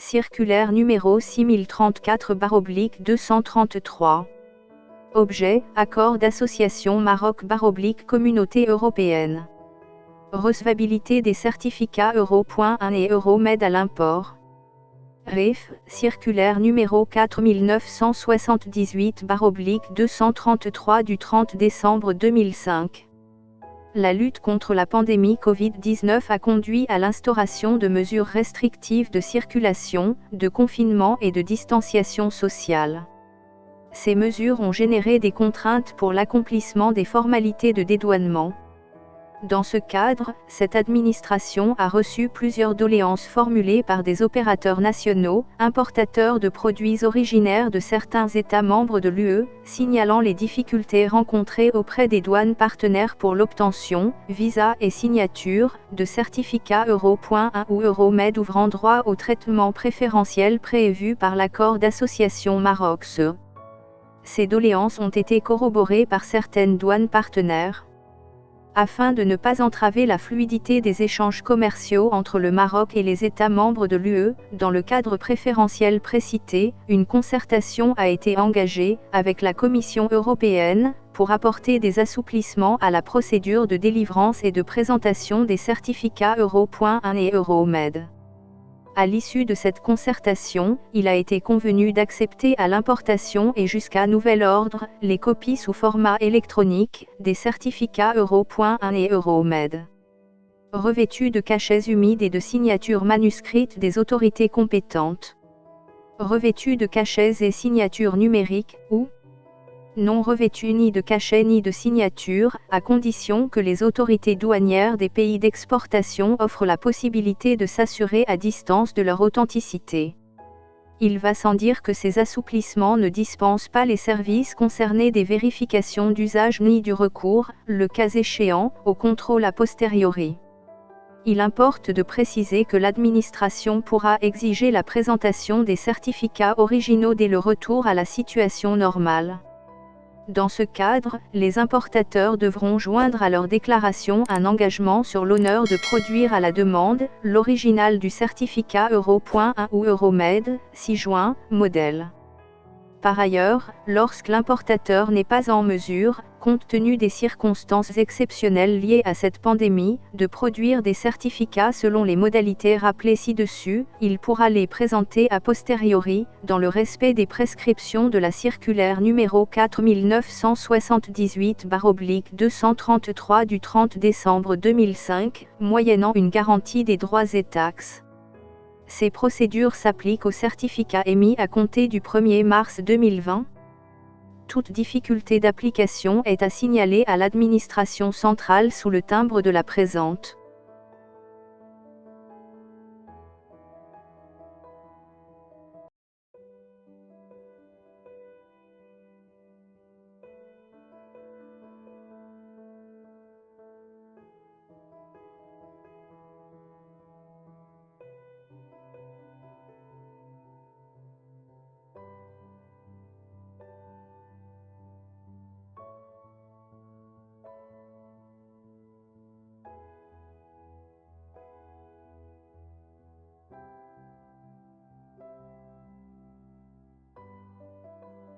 circulaire numéro 6034/233. Objet, accord d'association Maroc/Communauté européenne. Recevabilité des certificats Euro.1 et Euromed à l'import. RIF, circulaire numéro 4978/233 du 30 décembre 2005. La lutte contre la pandémie Covid-19 a conduit à l'instauration de mesures restrictives de circulation, de confinement et de distanciation sociale. Ces mesures ont généré des contraintes pour l'accomplissement des formalités de dédouanement. Dans ce cadre, cette administration a reçu plusieurs doléances formulées par des opérateurs nationaux, importateurs de produits originaires de certains États membres de l'UE, signalant les difficultés rencontrées auprès des douanes partenaires pour l'obtention, visa et signature, de certificats Euro.1 ou Euromed ouvrant droit au traitement préférentiel prévu par l'accord d'association Maroc-SE. Ces doléances ont été corroborées par certaines douanes partenaires. Afin de ne pas entraver la fluidité des échanges commerciaux entre le Maroc et les États membres de l'UE, dans le cadre préférentiel précité, une concertation a été engagée, avec la Commission européenne, pour apporter des assouplissements à la procédure de délivrance et de présentation des certificats Euro.1 et Euromed. À l'issue de cette concertation, il a été convenu d'accepter à l'importation et jusqu'à nouvel ordre, les copies sous format électronique, des certificats Euro.1 et Euromed. Revêtus de cachets humides et de signatures manuscrites des autorités compétentes. Revêtus de cachets et signatures numériques, ou non revêtus ni de cachet ni de signature, à condition que les autorités douanières des pays d'exportation offrent la possibilité de s'assurer à distance de leur authenticité. Il va sans dire que ces assouplissements ne dispensent pas les services concernés des vérifications d'usage ni du recours, le cas échéant, au contrôle a posteriori. Il importe de préciser que l'administration pourra exiger la présentation des certificats originaux dès le retour à la situation normale. Dans ce cadre, les importateurs devront joindre à leur déclaration un engagement sur l'honneur de produire à la demande, l'original du certificat Euro.1 ou Euromed, 6 juin, modèle. Par ailleurs, lorsque l'importateur n'est pas en mesure, compte tenu des circonstances exceptionnelles liées à cette pandémie, de produire des certificats selon les modalités rappelées ci-dessus, il pourra les présenter a posteriori, dans le respect des prescriptions de la circulaire numéro 4978/233 du 30 décembre 2005, moyennant une garantie des droits et taxes. Ces procédures s'appliquent aux certificats émis à compter du 1er mars 2020. Toute difficulté d'application est à signaler à l'administration centrale sous le timbre de la présente.